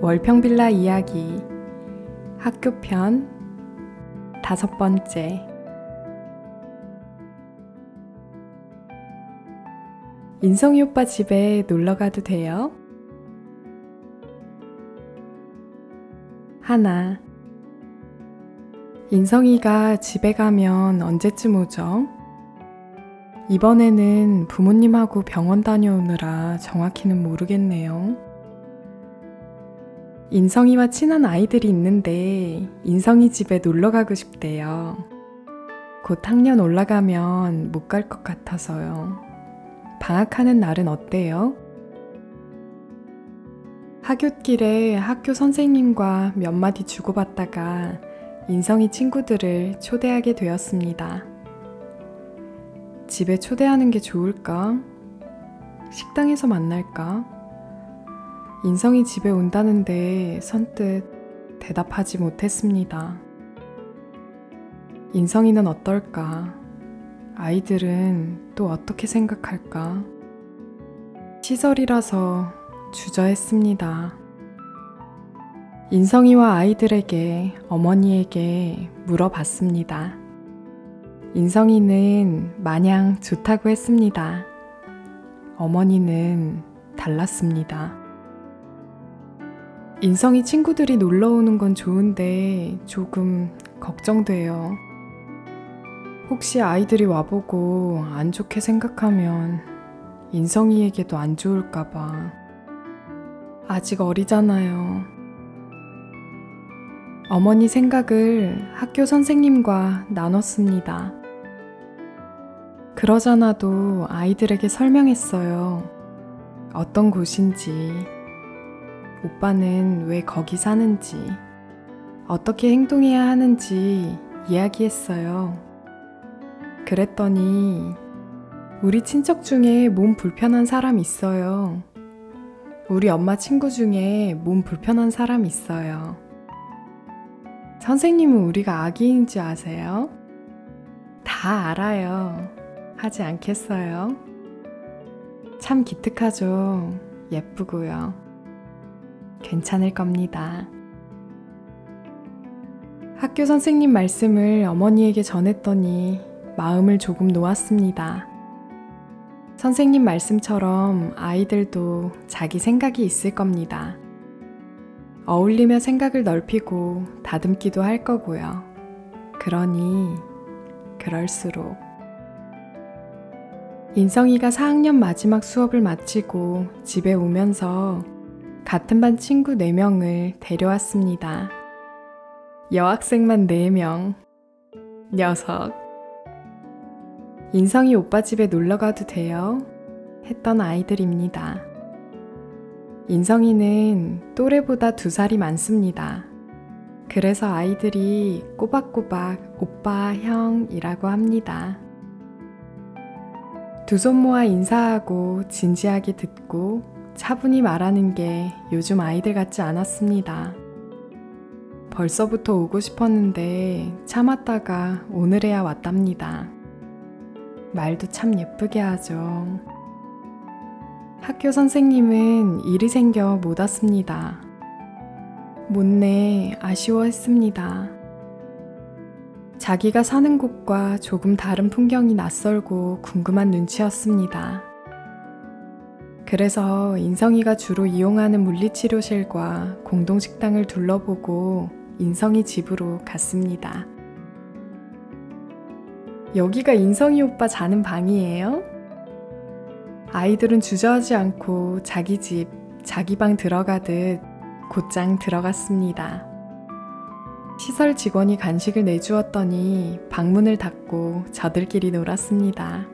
월평빌라 이야기 학교편 5번째. 인성이 오빠 집에 놀러가도 돼요? 하나. 인성이가 집에 가면 언제쯤 오죠? 이번에는 부모님하고 병원 다녀오느라 정확히는 모르겠네요. 인성이와 친한 아이들이 있는데 인성이 집에 놀러 가고 싶대요. 곧 학년 올라가면 못 갈 것 같아서요. 방학하는 날은 어때요? 하굣길에 학교 선생님과 몇 마디 주고받다가 인성이 친구들을 초대하게 되었습니다. 집에 초대하는 게 좋을까? 식당에서 만날까? 인성이 집에 온다는데 선뜻 대답하지 못했습니다. 인성이는 어떨까? 아이들은 또 어떻게 생각할까? 시설이라서 주저했습니다. 인성이와 아이들에게, 어머니에게 물어봤습니다. 인성이는 마냥 좋다고 했습니다. 어머니는 달랐습니다. 인성이 친구들이 놀러 오는 건 좋은데 조금 걱정돼요. 혹시 아이들이 와보고 안 좋게 생각하면 인성이에게도 안 좋을까봐. 아직 어리잖아요. 어머니 생각을 학교 선생님과 나눴습니다. 그러잖아도 아이들에게 설명했어요. 어떤 곳인지, 오빠는 왜 거기 사는지, 어떻게 행동해야 하는지 이야기했어요. 그랬더니 우리 친척 중에 몸 불편한 사람 있어요. 우리 엄마 친구 중에 몸 불편한 사람 있어요. 선생님은 우리가 아기인지 아세요? 다 알아요. 하지 않겠어요? 참 기특하죠. 예쁘고요. 괜찮을 겁니다. 학교 선생님 말씀을 어머니에게 전했더니 마음을 조금 놓았습니다. 선생님 말씀처럼 아이들도 자기 생각이 있을 겁니다. 어울리며 생각을 넓히고 다듬기도 할 거고요. 그러니 그럴수록. 인성이가 4학년 마지막 수업을 마치고 집에 오면서 같은 반 친구 4명을 데려왔습니다. 여학생만 4명. 녀석. 인성이 오빠 집에 놀러가도 돼요? 했던 아이들입니다. 인성이는 또래보다 2살이 많습니다. 그래서 아이들이 꼬박꼬박 오빠, 형이라고 합니다. 두 손 모아 인사하고 진지하게 듣고 차분히 말하는 게 요즘 아이들 같지 않았습니다. 벌써부터 오고 싶었는데 참았다가 오늘에야 왔답니다. 말도 참 예쁘게 하죠. 학교 선생님은 일이 생겨 못 왔습니다. 못내 아쉬워했습니다. 자기가 사는 곳과 조금 다른 풍경이 낯설고 궁금한 눈치였습니다. 그래서 인성이가 주로 이용하는 물리치료실과 공동식당을 둘러보고 인성이 집으로 갔습니다. 여기가 인성이 오빠 자는 방이에요? 아이들은 주저하지 않고 자기 집, 자기 방 들어가듯 곧장 들어갔습니다. 시설 직원이 간식을 내주었더니 방문을 닫고 저들끼리 놀았습니다.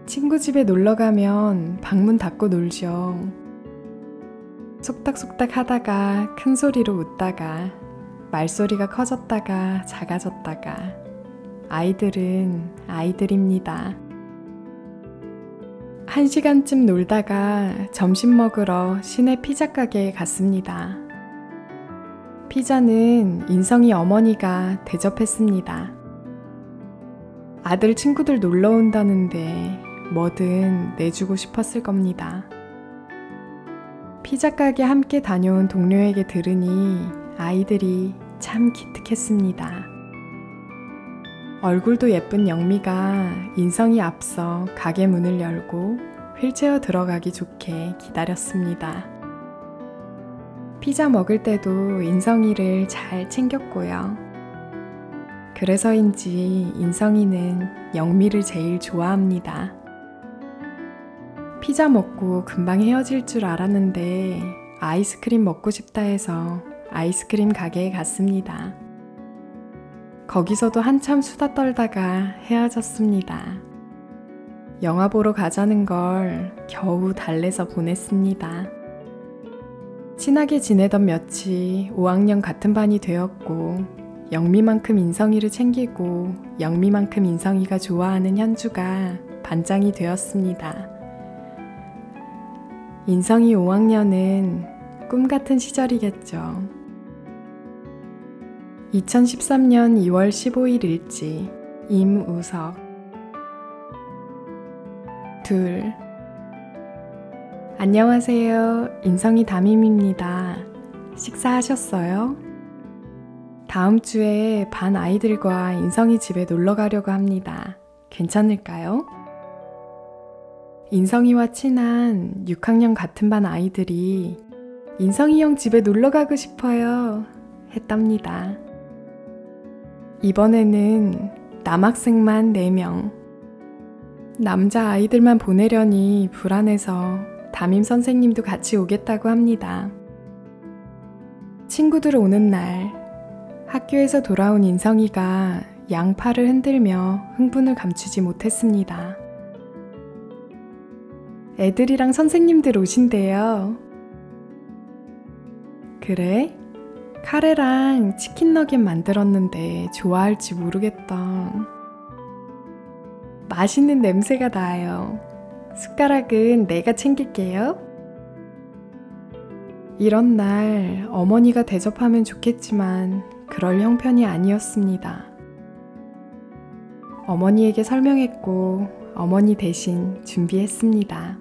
친구 집에 놀러가면 방문 닫고 놀죠. 속닥속닥 하다가 큰 소리로 웃다가 말소리가 커졌다가 작아졌다가 아이들은 아이들입니다. 1시간쯤 놀다가 점심 먹으러 시내 피자 가게에 갔습니다. 피자는 인성이 어머니가 대접했습니다. 아들 친구들 놀러 온다는데 뭐든 내주고 싶었을 겁니다. 피자 가게 함께 다녀온 동료에게 들으니 아이들이 참 기특했습니다. 얼굴도 예쁜 영미가 인성이 앞서 가게 문을 열고 휠체어 들어가기 좋게 기다렸습니다. 피자 먹을 때도 인성이를 잘 챙겼고요. 그래서인지 인성이는 영미를 제일 좋아합니다. 피자 먹고 금방 헤어질 줄 알았는데 아이스크림 먹고 싶다 해서 아이스크림 가게에 갔습니다. 거기서도 한참 수다 떨다가 헤어졌습니다. 영화 보러 가자는 걸 겨우 달래서 보냈습니다. 친하게 지내던 몇이 5학년 같은 반이 되었고 영미만큼 인성이를 챙기고 영미만큼 인성이가 좋아하는 현주가 반장이 되었습니다. 인성이 5학년은 꿈같은 시절이겠죠. 2013년 2월 15일 일지 임우석. 둘. 안녕하세요. 인성이 담임입니다. 식사하셨어요? 다음 주에 반 아이들과 인성이 집에 놀러 가려고 합니다. 괜찮을까요? 인성이와 친한 6학년 같은 반 아이들이 인성이 형 집에 놀러 가고 싶어요 했답니다. 이번에는 남학생만 4명. 남자 아이들만 보내려니 불안해서 담임 선생님도 같이 오겠다고 합니다. 친구들 오는 날 학교에서 돌아온 인성이가 양팔을 흔들며 흥분을 감추지 못했습니다. 애들이랑 선생님들 오신대요. 그래? 카레랑 치킨 너겟 만들었는데 좋아할지 모르겠다. 맛있는 냄새가 나요. 숟가락은 내가 챙길게요. 이런 날 어머니가 대접하면 좋겠지만 그럴 형편이 아니었습니다. 어머니에게 설명했고 어머니 대신 준비했습니다.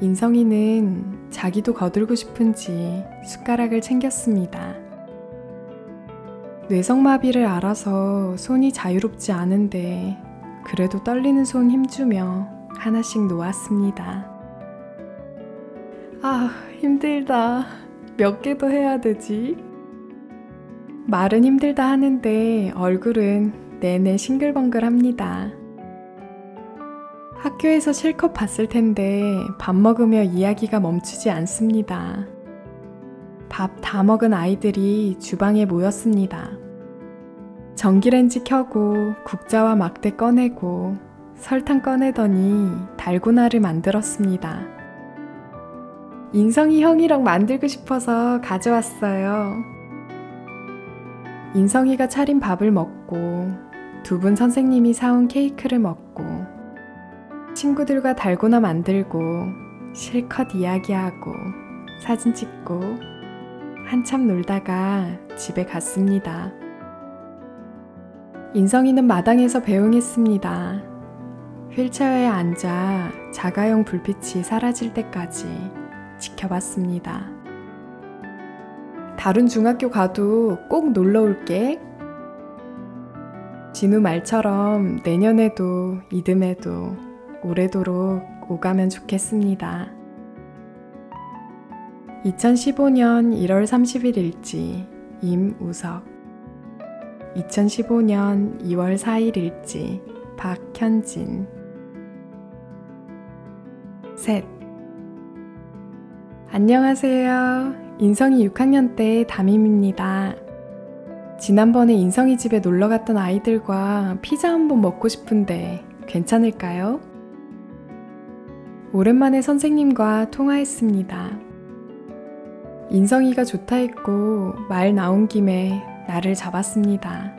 인성이는 자기도 거들고 싶은지 숟가락을 챙겼습니다. 뇌성마비를 앓아서 손이 자유롭지 않은데 그래도 떨리는 손 힘주며 하나씩 놓았습니다. 아, 힘들다. 몇 개 더 해야 되지? 말은 힘들다 하는데 얼굴은 내내 싱글벙글합니다. 학교에서 실컷 봤을 텐데 밥 먹으며 이야기가 멈추지 않습니다. 밥 다 먹은 아이들이 주방에 모였습니다. 전기렌지 켜고 국자와 막대 꺼내고 설탕 꺼내더니 달고나를 만들었습니다. 인성이 형이랑 만들고 싶어서 가져왔어요. 인성이가 차린 밥을 먹고 두 분 선생님이 사온 케이크를 먹고 친구들과 달고나 만들고 실컷 이야기하고 사진 찍고 한참 놀다가 집에 갔습니다. 인성이는 마당에서 배웅했습니다. 휠체어에 앉아 자가용 불빛이 사라질 때까지 지켜봤습니다. 다른 중학교 가도 꼭 놀러 올게. 진우 말처럼 내년에도 이듬해도 오래도록 오가면 좋겠습니다. 2015년 1월 30일 일지 임우석. 2015년 2월 4일 일지 박현진. 셋. 안녕하세요. 인성이 6학년 때 담임입니다. 지난번에 인성이 집에 놀러 갔던 아이들과 피자 한번 먹고 싶은데 괜찮을까요? 오랜만에 선생님과 통화했습니다. 인성이가 좋다 했고 말 나온 김에 날을 잡았습니다.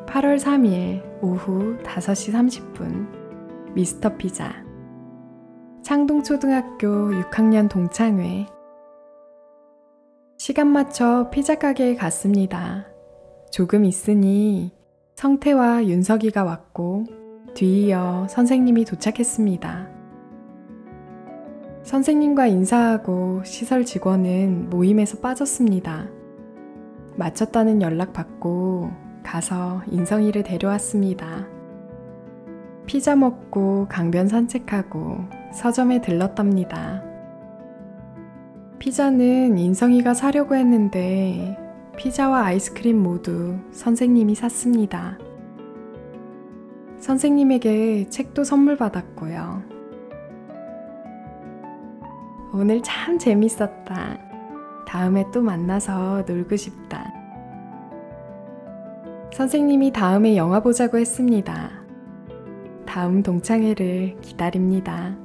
8월 3일 오후 5시 30분 미스터 피자. 창동초등학교 6학년 동창회. 시간 맞춰 피자 가게에 갔습니다. 조금 있으니 성태와 윤석이가 왔고 뒤이어 선생님이 도착했습니다. 선생님과 인사하고 시설 직원은 모임에서 빠졌습니다. 마쳤다는 연락 받고 가서 인성이를 데려왔습니다. 피자 먹고 강변 산책하고 서점에 들렀답니다. 피자는 인성이가 사려고 했는데 피자와 아이스크림 모두 선생님이 샀습니다. 선생님에게 책도 선물 받았고요. 오늘 참 재밌었다. 다음에 또 만나서 놀고 싶다. 선생님이 다음에 영화 보자고 했습니다. 다음 동창회를 기다립니다.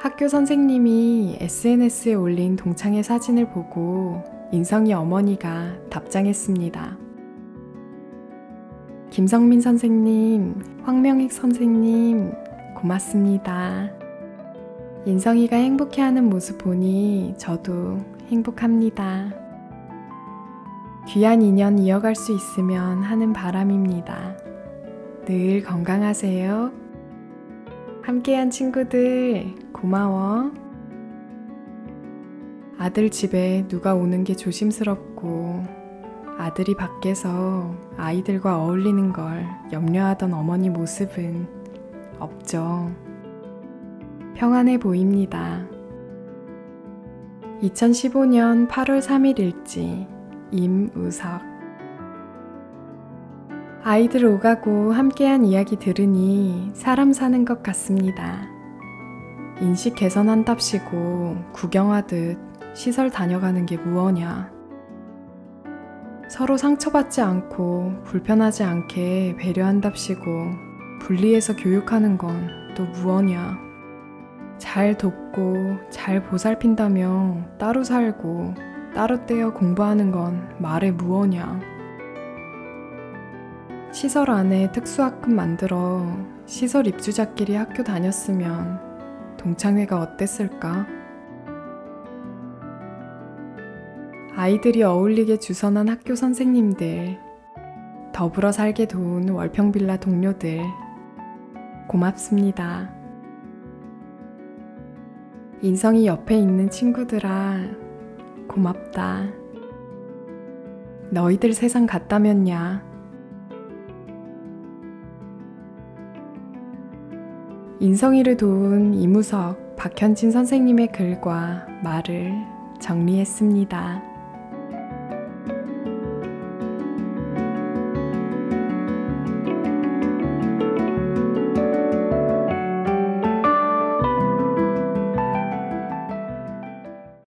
학교 선생님이 SNS에 올린 동창회 사진을 보고 인성이 어머니가 답장했습니다. 김성민 선생님, 황명익 선생님, 고맙습니다. 인성이가 행복해하는 모습 보니 저도 행복합니다. 귀한 인연 이어갈 수 있으면 하는 바람입니다. 늘 건강하세요. 함께한 친구들 고마워. 아들 집에 누가 오는 게 조심스럽고 아들이 밖에서 아이들과 어울리는 걸 염려하던 어머니 모습은 없죠. 평안해 보입니다. 2015년 8월 3일 일지 임우석. 아이들 오가고 함께한 이야기 들으니 사람 사는 것 같습니다. 인식 개선한답시고 구경하듯 시설 다녀가는 게 무엇냐. 서로 상처받지 않고 불편하지 않게 배려한답시고 분리해서 교육하는 건 또 무엇냐. 잘 돕고 잘 보살핀다며 따로 살고 따로 떼어 공부하는 건 말해 무엇냐. 시설 안에 특수학급 만들어 시설 입주자끼리 학교 다녔으면 동창회가 어땠을까? 아이들이 어울리게 주선한 학교 선생님들, 더불어 살게 도운 월평빌라 동료들, 고맙습니다. 인성이 옆에 있는 친구들아, 고맙다. 너희들 세상 같다면야. 인성이를 도운 이무석, 박현진 선생님의 글과 말을 정리했습니다.